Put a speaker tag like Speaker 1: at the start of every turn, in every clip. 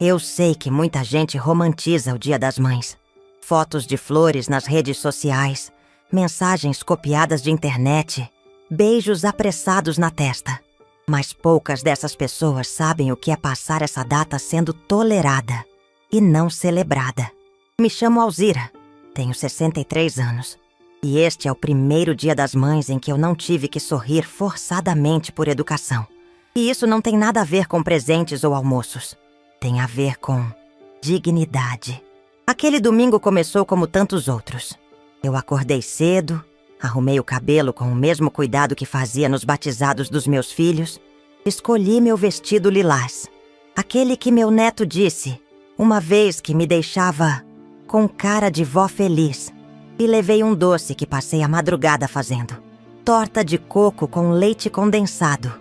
Speaker 1: Eu sei que muita gente romantiza o Dia das Mães. Fotos de flores nas redes sociais, mensagens copiadas de internet, beijos apressados na testa. Mas poucas dessas pessoas sabem o que é passar essa data sendo tolerada e não celebrada. Me chamo Alzira, tenho 63 anos. E este é o primeiro Dia das Mães em que eu não tive que sorrir forçadamente por educação. E isso não tem nada a ver com presentes ou almoços. Tem a ver com dignidade. Aquele domingo começou como tantos outros. Eu acordei cedo, arrumei o cabelo com o mesmo cuidado que fazia nos batizados dos meus filhos, escolhi meu vestido lilás, aquele que meu neto disse, uma vez que me deixava com cara de vó feliz, e levei um doce que passei a madrugada fazendo. Torta de coco com leite condensado,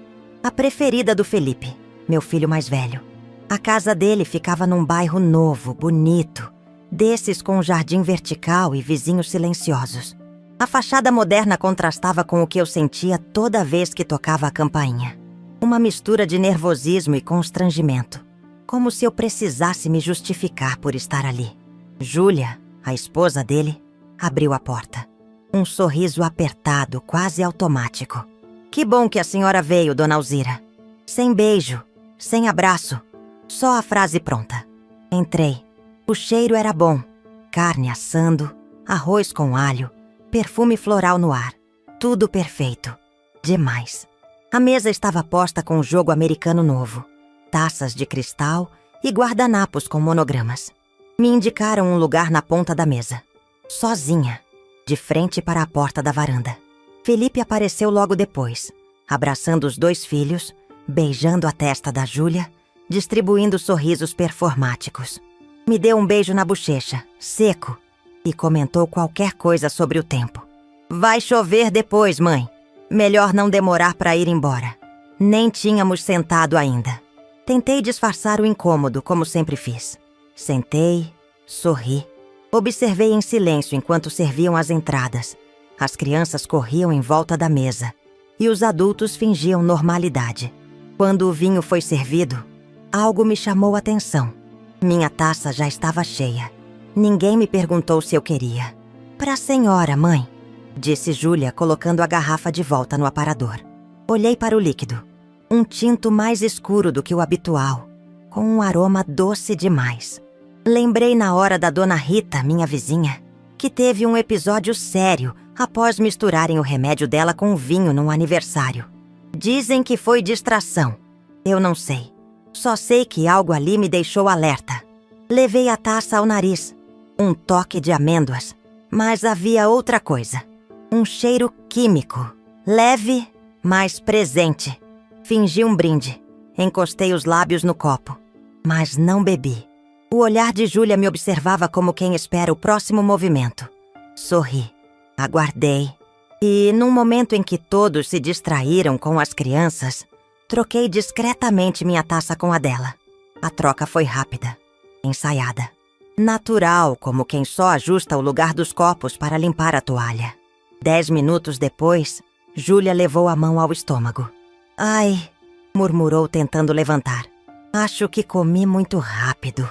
Speaker 1: a preferida do Felipe, meu filho mais velho. A casa dele ficava num bairro novo, bonito, desses com jardim vertical e vizinhos silenciosos. A fachada moderna contrastava com o que eu sentia toda vez que tocava a campainha. Uma mistura de nervosismo e constrangimento, como se eu precisasse me justificar por estar ali. Júlia, a esposa dele, abriu a porta. Um sorriso apertado, quase automático. Que bom que a senhora veio, dona Alzira. Sem beijo, sem abraço, só a frase pronta. Entrei. O cheiro era bom. Carne assando, arroz com alho, perfume floral no ar. Tudo perfeito. Demais. A mesa estava posta com um jogo americano novo. Taças de cristal e guardanapos com monogramas. Me indicaram um lugar na ponta da mesa. Sozinha, de frente para a porta da varanda. Felipe apareceu logo depois, abraçando os 2 filhos, beijando a testa da Júlia, distribuindo sorrisos performáticos. Me deu um beijo na bochecha, seco, e comentou qualquer coisa sobre o tempo. Vai chover depois, mãe. Melhor não demorar para ir embora. Nem tínhamos sentado ainda. Tentei disfarçar o incômodo, como sempre fiz. Sentei, sorri. Observei em silêncio enquanto serviam as entradas. As crianças corriam em volta da mesa e os adultos fingiam normalidade. Quando o vinho foi servido, algo me chamou a atenção. Minha taça já estava cheia. Ninguém me perguntou se eu queria. Para a senhora, mãe, disse Júlia, colocando a garrafa de volta no aparador. Olhei para o líquido. Um tinto mais escuro do que o habitual, com um aroma doce demais. Lembrei na hora da dona Rita, minha vizinha, que teve um episódio sério após misturarem o remédio dela com vinho num aniversário. Dizem que foi distração. Eu não sei. Só sei que algo ali me deixou alerta. Levei a taça ao nariz. Um toque de amêndoas. Mas havia outra coisa. Um cheiro químico. Leve, mas presente. Fingi um brinde. Encostei os lábios no copo. Mas não bebi. O olhar de Júlia me observava como quem espera o próximo movimento. Sorri. Aguardei. E, num momento em que todos se distraíram com as crianças, troquei discretamente minha taça com a dela. A troca foi rápida, ensaiada. Natural, como quem só ajusta o lugar dos copos para limpar a toalha. 10 minutos depois, Júlia levou a mão ao estômago. Ai, murmurou tentando levantar. Acho que comi muito rápido.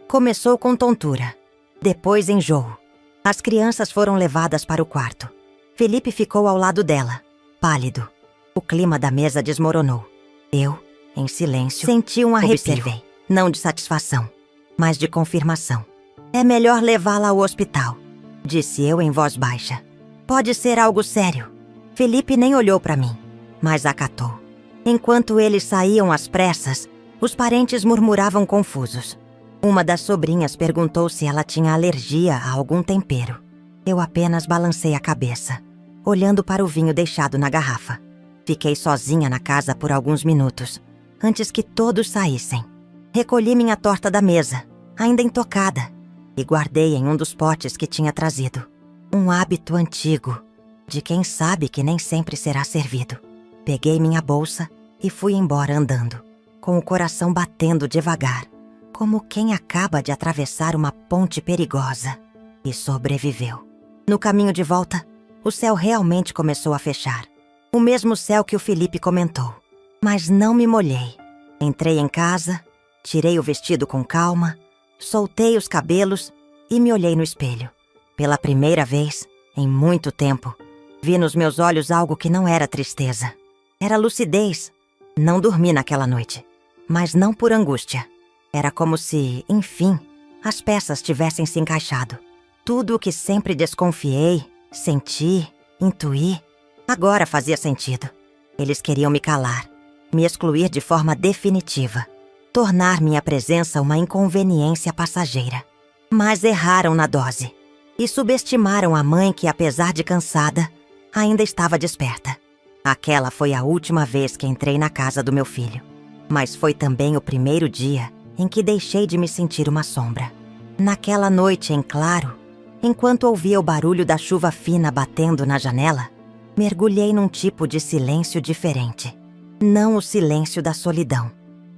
Speaker 1: Começou com tontura, depois enjoo. As crianças foram levadas para o quarto. Felipe ficou ao lado dela, pálido. O clima da mesa desmoronou. Eu, em silêncio, senti um arrepio. Observei, não de satisfação, mas de confirmação. É melhor levá-la ao hospital, disse eu em voz baixa. Pode ser algo sério. Felipe nem olhou para mim, mas acatou. Enquanto eles saíam às pressas, os parentes murmuravam confusos. Uma das sobrinhas perguntou se ela tinha alergia a algum tempero. Eu apenas balancei a cabeça, olhando para o vinho deixado na garrafa. Fiquei sozinha na casa por alguns minutos, antes que todos saíssem. Recolhi minha torta da mesa, ainda intocada, e guardei em um dos potes que tinha trazido. Um hábito antigo, de quem sabe que nem sempre será servido. Peguei minha bolsa e fui embora andando, com o coração batendo devagar, como quem acaba de atravessar uma ponte perigosa e sobreviveu. No caminho de volta, o céu realmente começou a fechar. O mesmo céu que o Felipe comentou. Mas não me molhei. Entrei em casa, Tirei o vestido com calma, soltei os cabelos e me olhei no espelho. Pela primeira vez, em muito tempo, vi nos meus olhos algo que não era tristeza. Era lucidez. Não dormi naquela noite, mas não por angústia. Era como se, enfim, as peças tivessem se encaixado. Tudo o que sempre desconfiei, senti, intuí, agora fazia sentido. Eles queriam me calar, me excluir de forma definitiva, tornar minha presença uma inconveniência passageira. Mas erraram na dose e subestimaram a mãe que, apesar de cansada, ainda estava desperta. Aquela foi a última vez que entrei na casa do meu filho, mas foi também o primeiro dia em que deixei de me sentir uma sombra. Naquela noite em claro, enquanto ouvia o barulho da chuva fina batendo na janela, mergulhei num tipo de silêncio diferente. Não o silêncio da solidão,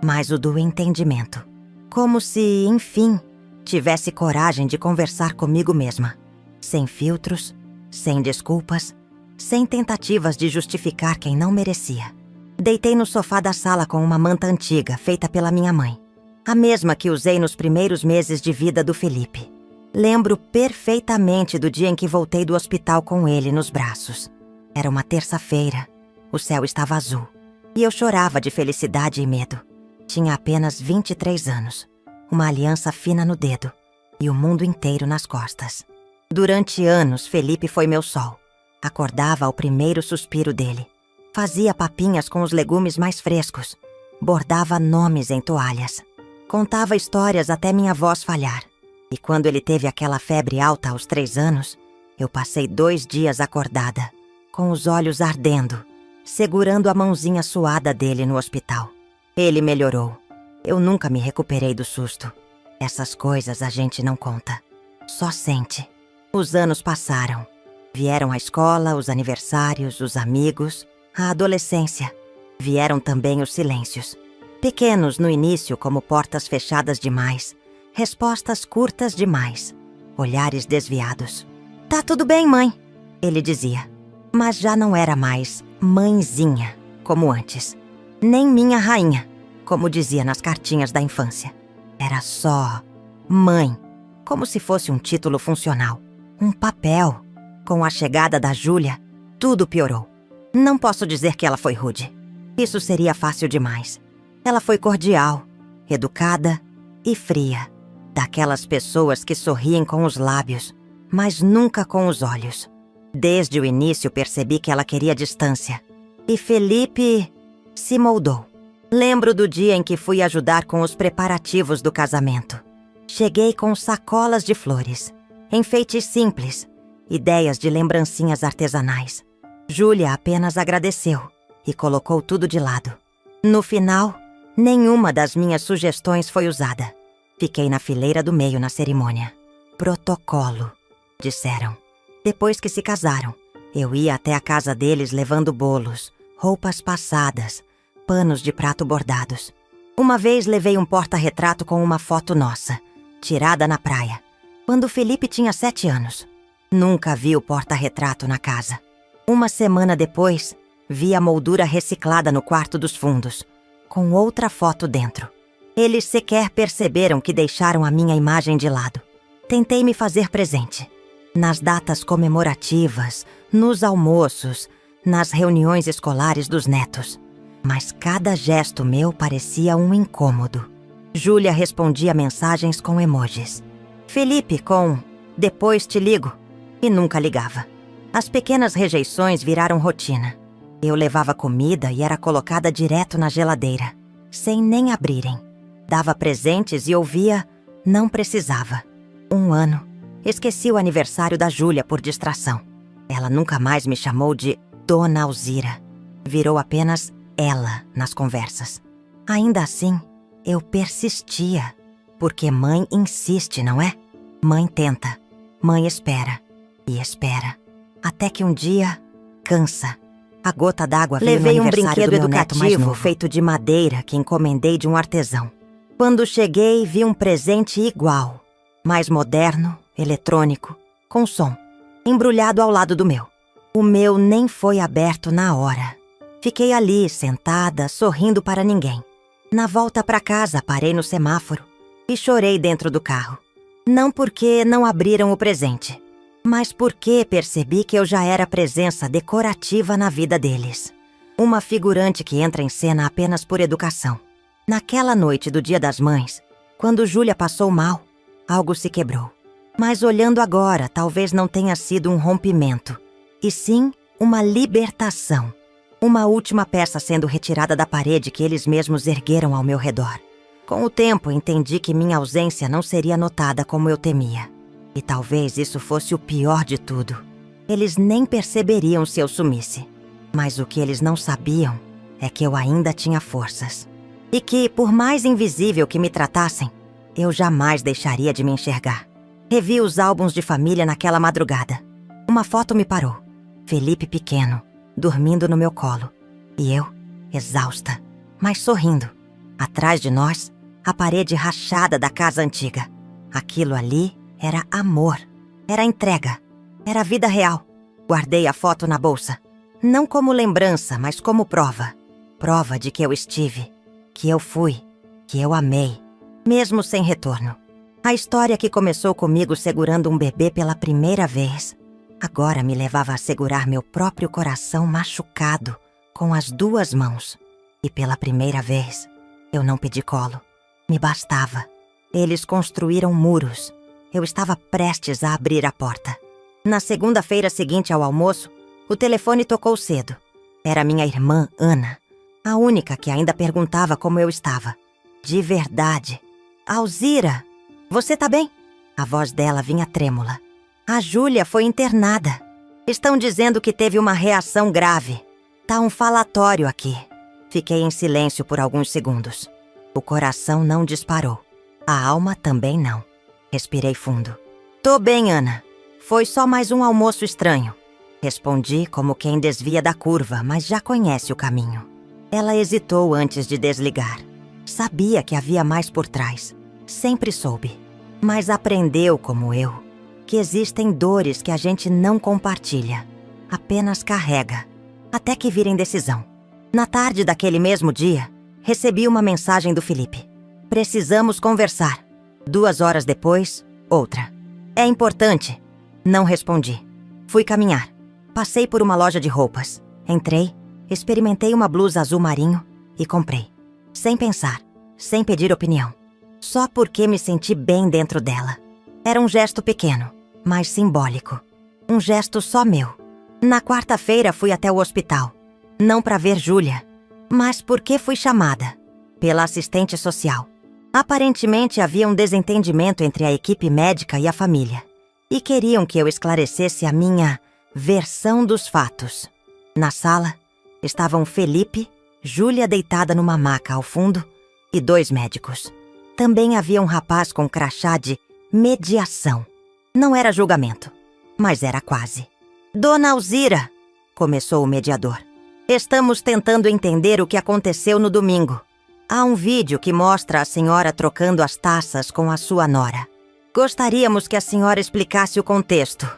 Speaker 1: mas o do entendimento. Como se, enfim, tivesse coragem de conversar comigo mesma. Sem filtros, sem desculpas, sem tentativas de justificar quem não merecia. Deitei no sofá da sala com uma manta antiga feita pela minha mãe. A mesma que usei nos primeiros meses de vida do Felipe. Lembro perfeitamente do dia em que voltei do hospital com ele nos braços. Era uma terça-feira. O céu estava azul. E eu chorava de felicidade e medo. Tinha apenas 23 anos. Uma aliança fina no dedo. E o mundo inteiro nas costas. Durante anos, Felipe foi meu sol. Acordava ao primeiro suspiro dele. Fazia papinhas com os legumes mais frescos. Bordava nomes em toalhas. Contava histórias até minha voz falhar. E quando ele teve aquela febre alta aos 3 anos, eu passei 2 dias acordada, com os olhos ardendo, segurando a mãozinha suada dele no hospital. Ele melhorou. Eu nunca me recuperei do susto. Essas coisas a gente não conta. Só sente. Os anos passaram. Vieram a escola, os aniversários, os amigos, a adolescência. Vieram também os silêncios. Pequenos no início, como portas fechadas demais, respostas curtas demais, olhares desviados. "Tá tudo bem, mãe", ele dizia. Mas já não era mais mãezinha, como antes. Nem minha rainha, como dizia nas cartinhas da infância. Era só mãe, como se fosse um título funcional, um papel. Com a chegada da Júlia, tudo piorou. Não posso dizer que ela foi rude. Isso seria fácil demais. Ela foi cordial, educada e fria. Daquelas pessoas que sorriem com os lábios, mas nunca com os olhos. Desde o início percebi que ela queria distância. E Felipe se moldou. Lembro do dia em que fui ajudar com os preparativos do casamento. Cheguei com sacolas de flores, enfeites simples, ideias de lembrancinhas artesanais. Júlia apenas agradeceu e colocou tudo de lado. No final, nenhuma das minhas sugestões foi usada. Fiquei na fileira do meio na cerimônia. Protocolo, disseram. Depois que se casaram, eu ia até a casa deles levando bolos, roupas passadas, panos de prato bordados. Uma vez levei um porta-retrato com uma foto nossa, tirada na praia, quando Felipe tinha 7 anos. Nunca vi o porta-retrato na casa. Uma semana depois, vi a moldura reciclada no quarto dos fundos, com outra foto dentro. Eles sequer perceberam que deixaram a minha imagem de lado. Tentei me fazer presente. Nas datas comemorativas, nos almoços, nas reuniões escolares dos netos. Mas cada gesto meu parecia um incômodo. Júlia respondia mensagens com emojis. Felipe com "depois te ligo" e nunca ligava. As pequenas rejeições viraram rotina. Eu levava comida e era colocada direto na geladeira, sem nem abrirem. Dava presentes e ouvia "não precisava". 1 ano. Esqueci o aniversário da Júlia por distração. Ela nunca mais me chamou de Dona Alzira. Virou apenas ela nas conversas. Ainda assim, eu persistia. Porque mãe insiste, não é? Mãe tenta. Mãe espera. E espera. Até que um dia, cansa. A gota d'água veio no aniversário do meu neto mais novo. Levei um brinquedo educativo feito de madeira que encomendei de um artesão. Quando cheguei, vi um presente igual. Mais moderno, eletrônico, com som. Embrulhado ao lado do meu. O meu nem foi aberto na hora. Fiquei ali, sentada, sorrindo para ninguém. Na volta para casa, parei no semáforo e chorei dentro do carro. Não porque não abriram o presente, mas porque percebi que eu já era presença decorativa na vida deles. Uma figurante que entra em cena apenas por educação. Naquela noite do Dia das Mães, quando Júlia passou mal, algo se quebrou. Mas olhando agora, talvez não tenha sido um rompimento, e sim uma libertação. Uma última peça sendo retirada da parede que eles mesmos ergueram ao meu redor. Com o tempo, entendi que minha ausência não seria notada como eu temia. E talvez isso fosse o pior de tudo. Eles nem perceberiam se eu sumisse. Mas o que eles não sabiam é que eu ainda tinha forças. E que, por mais invisível que me tratassem, eu jamais deixaria de me enxergar. Revi os álbuns de família naquela madrugada. Uma foto me parou. Felipe pequeno, dormindo no meu colo. E eu, exausta, mas sorrindo. Atrás de nós, a parede rachada da casa antiga. Aquilo ali era amor, era entrega, era vida real. Guardei a foto na bolsa. Não como lembrança, mas como prova. Prova de que eu estive, que eu fui, que eu amei, mesmo sem retorno. A história que começou comigo segurando um bebê pela primeira vez, agora me levava a segurar meu próprio coração machucado com as 2 mãos. E pela primeira vez, eu não pedi colo. Me bastava. Eles construíram muros. Eu estava prestes a abrir a porta. Na segunda-feira seguinte ao almoço, o telefone tocou cedo. Era minha irmã, Ana, a única que ainda perguntava como eu estava. De verdade. Alzira, você tá bem? A voz dela vinha trêmula. A Júlia foi internada. Estão dizendo que teve uma reação grave. Tá um falatório aqui. Fiquei em silêncio por alguns segundos. O coração não disparou. A alma também não. Respirei fundo. Tô bem, Ana. Foi só mais um almoço estranho. Respondi como quem desvia da curva, mas já conhece o caminho. Ela hesitou antes de desligar. Sabia que havia mais por trás. Sempre soube. Mas aprendeu, como eu, que existem dores que a gente não compartilha. Apenas carrega. Até que virem decisão. Na tarde daquele mesmo dia, recebi uma mensagem do Felipe. Precisamos conversar. 2 horas depois, outra. É importante. Não respondi. Fui caminhar. Passei por uma loja de roupas. Entrei, experimentei uma blusa azul marinho e comprei. Sem pensar, sem pedir opinião. Só porque me senti bem dentro dela. Era um gesto pequeno, mas simbólico. Um gesto só meu. Na quarta-feira fui até o hospital. Não para ver Júlia, mas porque fui chamada pela assistente social. Aparentemente havia um desentendimento entre a equipe médica e a família. E queriam que eu esclarecesse a minha versão dos fatos. Na sala, estavam Felipe, Júlia deitada numa maca ao fundo e 2 médicos. Também havia um rapaz com crachá de mediação. Não era julgamento, mas era quase. Dona Alzira, começou o mediador. Estamos tentando entender o que aconteceu no domingo. Há um vídeo que mostra a senhora trocando as taças com a sua nora. Gostaríamos que a senhora explicasse o contexto.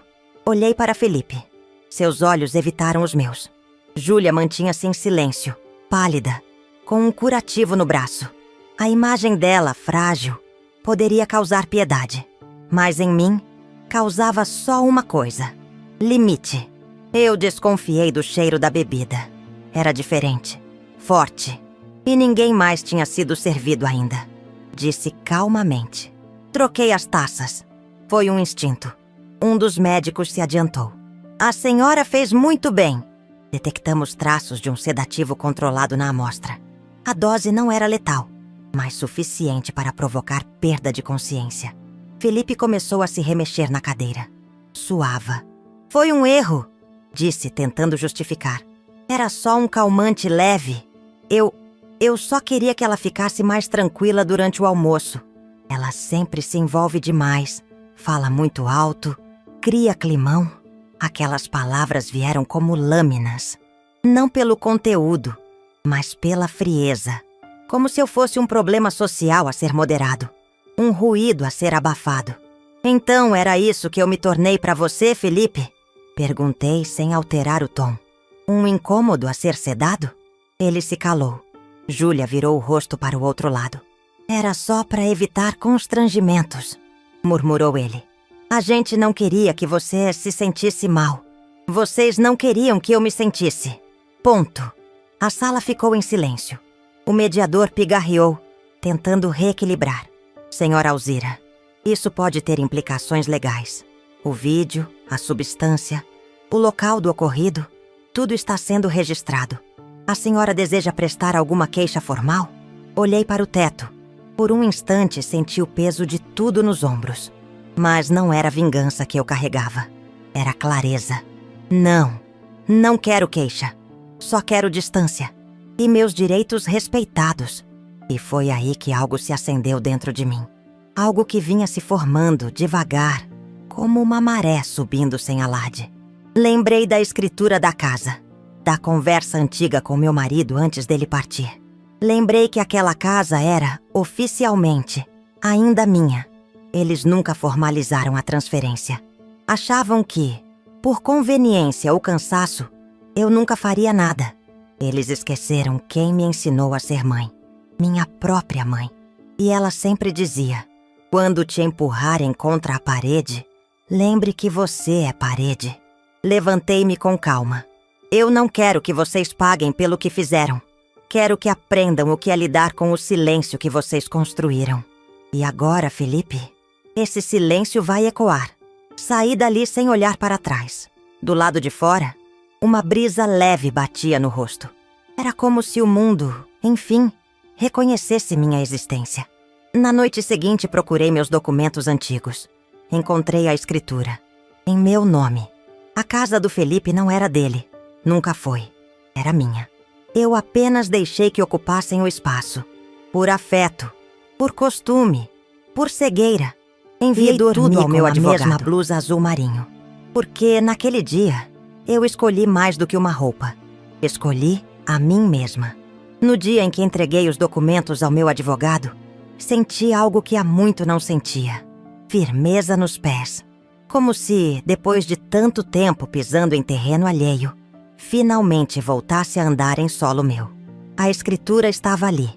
Speaker 1: Olhei para Felipe. Seus olhos evitaram os meus. Júlia mantinha-se em silêncio, pálida, com um curativo no braço. A imagem dela, frágil, poderia causar piedade. Mas em mim, causava só uma coisa: limite. Eu desconfiei do cheiro da bebida. Era diferente, forte, e ninguém mais tinha sido servido ainda. Disse calmamente. Troquei as taças. Foi um instinto. Um dos médicos se adiantou. A senhora fez muito bem. Detectamos traços de um sedativo controlado na amostra. A dose não era letal, mas suficiente para provocar perda de consciência. Felipe começou a se remexer na cadeira. Suava. Foi um erro, disse, tentando justificar. Era só um calmante leve. Eu só queria que ela ficasse mais tranquila durante o almoço. Ela sempre se envolve demais, fala muito alto, cria climão. Aquelas palavras vieram como lâminas. Não pelo conteúdo, mas pela frieza. Como se eu fosse um problema social a ser moderado. Um ruído a ser abafado. Então era isso que eu me tornei para você, Felipe? Perguntei sem alterar o tom. Um incômodo a ser sedado? Ele se calou. Júlia virou o rosto para o outro lado. Era só para evitar constrangimentos, murmurou ele. A gente não queria que você se sentisse mal. Vocês não queriam que eu me sentisse. Ponto. A sala ficou em silêncio. O mediador pigarreou, tentando reequilibrar. Senhora Alzira, isso pode ter implicações legais. O vídeo, a substância, o local do ocorrido, tudo está sendo registrado. A senhora deseja prestar alguma queixa formal? Olhei para o teto. Por um instante senti o peso de tudo nos ombros. Mas não era vingança que eu carregava. Era clareza. Não quero queixa. Só quero distância. E meus direitos respeitados. E foi aí que algo se acendeu dentro de mim. Algo que vinha se formando devagar, como uma maré subindo sem alarde. Lembrei da escritura da casa, da conversa antiga com meu marido antes dele partir. Lembrei que aquela casa era, oficialmente, ainda minha. Eles nunca formalizaram a transferência. Achavam que, por conveniência ou cansaço, eu nunca faria nada. Eles esqueceram quem me ensinou a ser mãe. Minha própria mãe. E ela sempre dizia, quando te empurrarem contra a parede, lembre que você é parede. Levantei-me com calma. Eu não quero que vocês paguem pelo que fizeram. Quero que aprendam o que é lidar com o silêncio que vocês construíram. E agora, Felipe, esse silêncio vai ecoar. Saí dali sem olhar para trás. Do lado de fora, uma brisa leve batia no rosto. Era como se o mundo, enfim, reconhecesse minha existência. Na noite seguinte procurei meus documentos antigos. Encontrei a escritura. Em meu nome. A casa do Felipe não era dele. Nunca foi. Era minha. Eu apenas deixei que ocupassem o espaço. Por afeto. Por costume. Por cegueira. Enviei tudo ao meu advogado. A mesma blusa azul marinho. Porque naquele dia, eu escolhi mais do que uma roupa. Escolhi a mim mesma. No dia em que entreguei os documentos ao meu advogado, senti algo que há muito não sentia. Firmeza nos pés. Como se, depois de tanto tempo pisando em terreno alheio, finalmente voltasse a andar em solo meu. A escritura estava ali,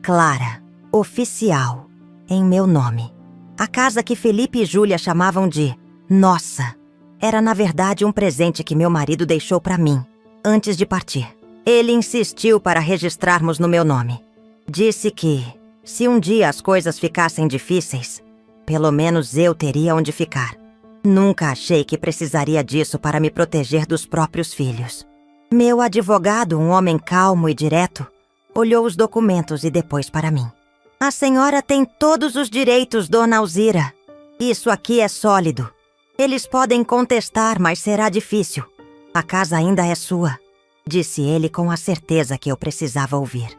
Speaker 1: clara, oficial, em meu nome. A casa que Felipe e Júlia chamavam de nossa, era na verdade um presente que meu marido deixou para mim, antes de partir. Ele insistiu para registrarmos no meu nome. Disse que, se um dia as coisas ficassem difíceis, pelo menos eu teria onde ficar. Nunca achei que precisaria disso para me proteger dos próprios filhos. Meu advogado, um homem calmo e direto, olhou os documentos e depois para mim. A senhora tem todos os direitos, dona Alzira. Isso aqui é sólido. Eles podem contestar, mas será difícil. A casa ainda é sua, disse ele com a certeza que eu precisava ouvir.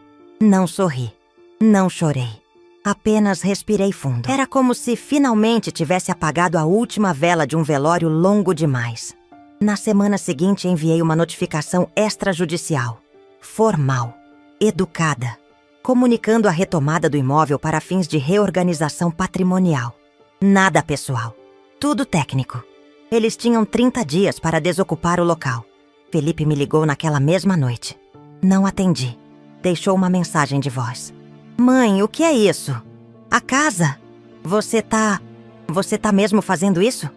Speaker 1: Não sorri. Não chorei. Apenas respirei fundo. Era como se finalmente tivesse apagado a última vela de um velório longo demais. Na semana seguinte enviei uma notificação extrajudicial, formal, educada, comunicando a retomada do imóvel para fins de reorganização patrimonial. Nada pessoal. Tudo técnico. Eles tinham 30 dias para desocupar o local. Felipe me ligou naquela mesma noite. Não atendi. Deixou uma mensagem de voz. Mãe, o que é isso? A casa? Você tá mesmo fazendo isso?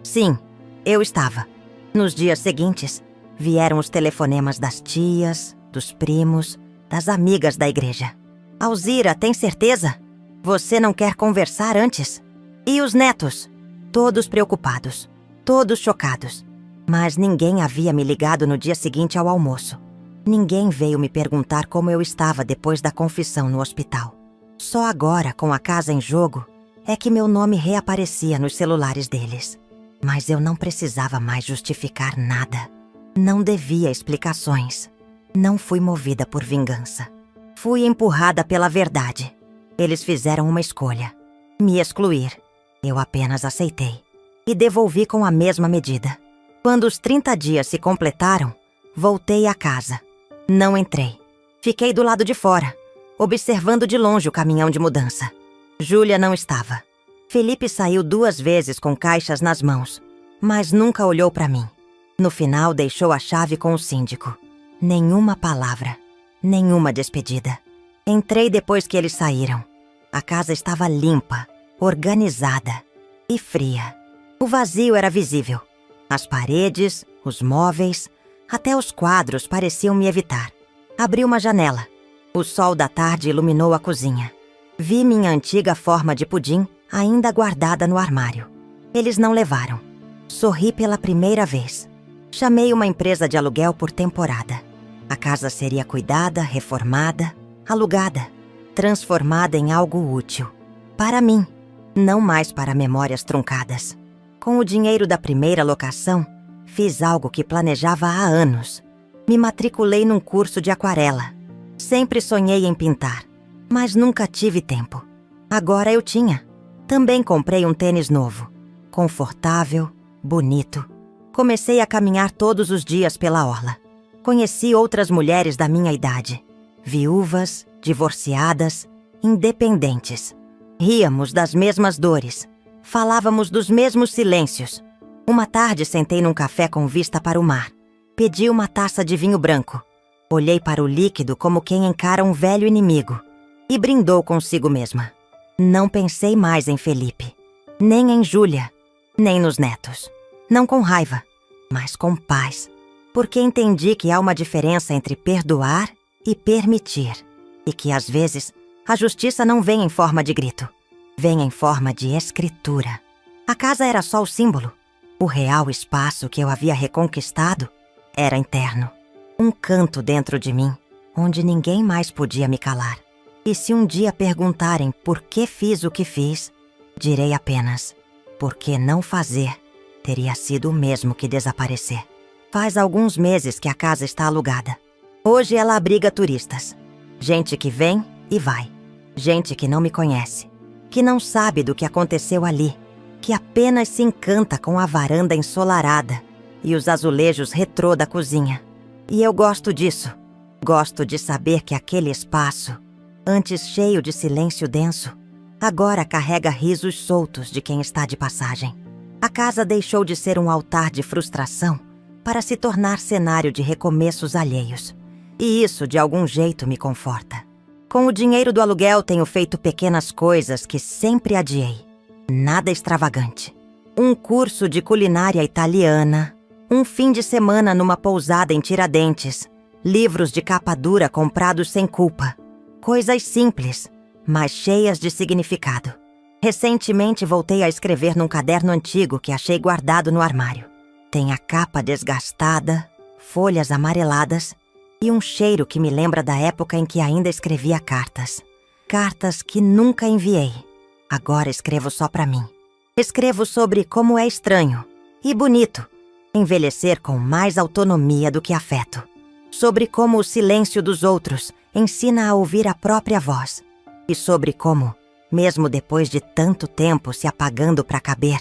Speaker 1: Sim, eu estava. Nos dias seguintes, vieram os telefonemas das tias, dos primos, das amigas da igreja. Alzira, tem certeza? Você não quer conversar antes? E os netos? Todos preocupados, todos chocados. Mas ninguém havia me ligado no dia seguinte ao almoço. Ninguém veio me perguntar como eu estava depois da confissão no hospital. Só agora, com a casa em jogo, é que meu nome reaparecia nos celulares deles. Mas eu não precisava mais justificar nada. Não devia explicações. Não fui movida por vingança. Fui empurrada pela verdade. Eles fizeram uma escolha. Me excluir. Eu apenas aceitei. E devolvi com a mesma medida. Quando os 30 dias se completaram, voltei à casa. Não entrei. Fiquei do lado de fora, observando de longe o caminhão de mudança. Júlia não estava. Felipe saiu 2 vezes com caixas nas mãos, mas nunca olhou para mim. No final, deixou a chave com o síndico. Nenhuma palavra, nenhuma despedida. Entrei depois que eles saíram. A casa estava limpa, organizada e fria. O vazio era visível. As paredes, os móveis, até os quadros pareciam me evitar. Abri uma janela. O sol da tarde iluminou a cozinha. Vi minha antiga forma de pudim ainda guardada no armário. Eles não levaram. Sorri pela primeira vez. Chamei uma empresa de aluguel por temporada. A casa seria cuidada, reformada, alugada, transformada em algo útil. Para mim, não mais para memórias truncadas. Com o dinheiro da primeira locação, fiz algo que planejava há anos. Me matriculei num curso de aquarela. Sempre sonhei em pintar, mas nunca tive tempo. Agora eu tinha. Também comprei um tênis novo. Confortável, bonito. Comecei a caminhar todos os dias pela orla. Conheci outras mulheres da minha idade. Viúvas, divorciadas, independentes. Ríamos das mesmas dores. Falávamos dos mesmos silêncios. Uma tarde sentei num café com vista para o mar. Pedi uma taça de vinho branco. Olhei para o líquido como quem encara um velho inimigo. E brindou consigo mesma. Não pensei mais em Felipe. Nem em Júlia. Nem nos netos. Não com raiva, mas com paz. Porque entendi que há uma diferença entre perdoar e permitir. E que, às vezes, a justiça não vem em forma de grito. Vem em forma de escritura. A casa era só o símbolo. O real espaço que eu havia reconquistado era interno. Um canto dentro de mim, onde ninguém mais podia me calar. E se um dia perguntarem por que fiz o que fiz, direi apenas, porque não fazer teria sido o mesmo que desaparecer. Faz alguns meses que a casa está alugada. Hoje ela abriga turistas. Gente que vem e vai. Gente que não me conhece. Que não sabe do que aconteceu ali. Que apenas se encanta com a varanda ensolarada e os azulejos retrô da cozinha. E eu gosto disso. Gosto de saber que aquele espaço, antes cheio de silêncio denso, agora carrega risos soltos de quem está de passagem. A casa deixou de ser um altar de frustração para se tornar cenário de recomeços alheios. E isso, de algum jeito, me conforta. Com o dinheiro do aluguel, tenho feito pequenas coisas que sempre adiei. Nada extravagante. Um curso de culinária italiana, um fim de semana numa pousada em Tiradentes, livros de capa dura comprados sem culpa. Coisas simples, mas cheias de significado. Recentemente voltei a escrever num caderno antigo que achei guardado no armário. Tem a capa desgastada, folhas amareladas e um cheiro que me lembra da época em que ainda escrevia cartas. Cartas que nunca enviei. Agora escrevo só pra mim. Escrevo sobre como é estranho e bonito envelhecer com mais autonomia do que afeto. Sobre como o silêncio dos outros ensina a ouvir a própria voz. E sobre como, mesmo depois de tanto tempo se apagando para caber,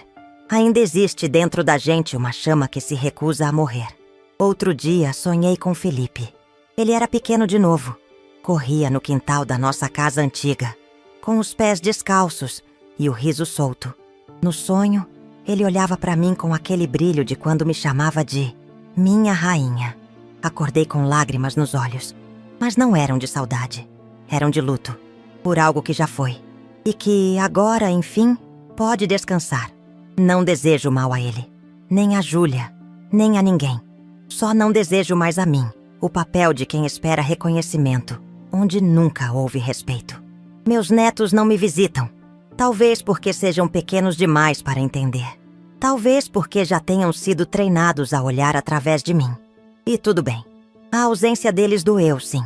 Speaker 1: ainda existe dentro da gente uma chama que se recusa a morrer. Outro dia sonhei com Felipe. Ele era pequeno de novo. Corria no quintal da nossa casa antiga, com os pés descalços e o riso solto. No sonho, ele olhava para mim com aquele brilho de quando me chamava de minha rainha. Acordei com lágrimas nos olhos, mas não eram de saudade. Eram de luto, por algo que já foi. E que agora, enfim, pode descansar. Não desejo mal a ele, nem a Júlia, nem a ninguém. Só não desejo mais a mim, o papel de quem espera reconhecimento, onde nunca houve respeito. Meus netos não me visitam. Talvez porque sejam pequenos demais para entender. Talvez porque já tenham sido treinados a olhar através de mim. E tudo bem. A ausência deles doeu, sim.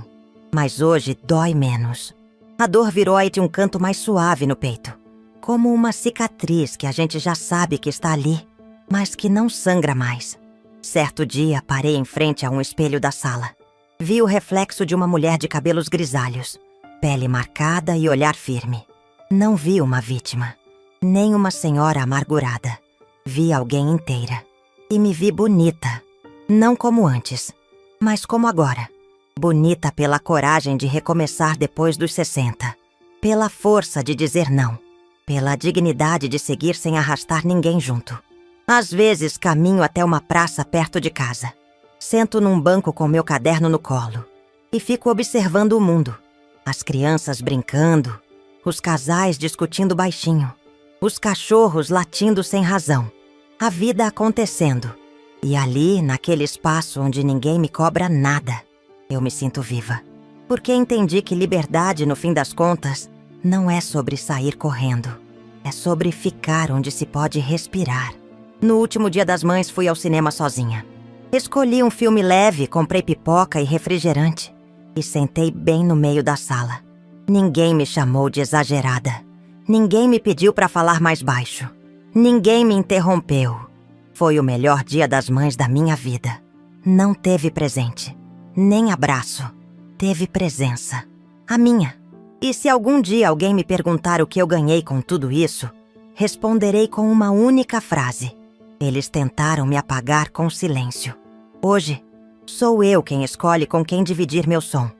Speaker 1: Mas hoje dói menos. A dor virou um canto mais suave no peito. Como uma cicatriz que a gente já sabe que está ali, mas que não sangra mais. Certo dia, parei em frente a um espelho da sala. Vi o reflexo de uma mulher de cabelos grisalhos, pele marcada e olhar firme. Não vi uma vítima, nem uma senhora amargurada. Vi alguém inteira. E me vi bonita. Não como antes, mas como agora. Bonita pela coragem de recomeçar depois dos 60. Pela força de dizer não. Pela dignidade de seguir sem arrastar ninguém junto. Às vezes caminho até uma praça perto de casa. Sento num banco com meu caderno no colo. E fico observando o mundo. As crianças brincando, os casais discutindo baixinho, os cachorros latindo sem razão, a vida acontecendo. E ali, naquele espaço onde ninguém me cobra nada, eu me sinto viva. Porque entendi que liberdade, no fim das contas, não é sobre sair correndo. É sobre ficar onde se pode respirar. No último Dia das Mães fui ao cinema sozinha. Escolhi um filme leve, comprei pipoca e refrigerante e sentei bem no meio da sala. Ninguém me chamou de exagerada. Ninguém me pediu para falar mais baixo. Ninguém me interrompeu. Foi o melhor Dia das Mães da minha vida. Não teve presente, nem abraço. Teve presença. A minha. E se algum dia alguém me perguntar o que eu ganhei com tudo isso, responderei com uma única frase. Eles tentaram me apagar com silêncio. Hoje, sou eu quem escolhe com quem dividir meu som.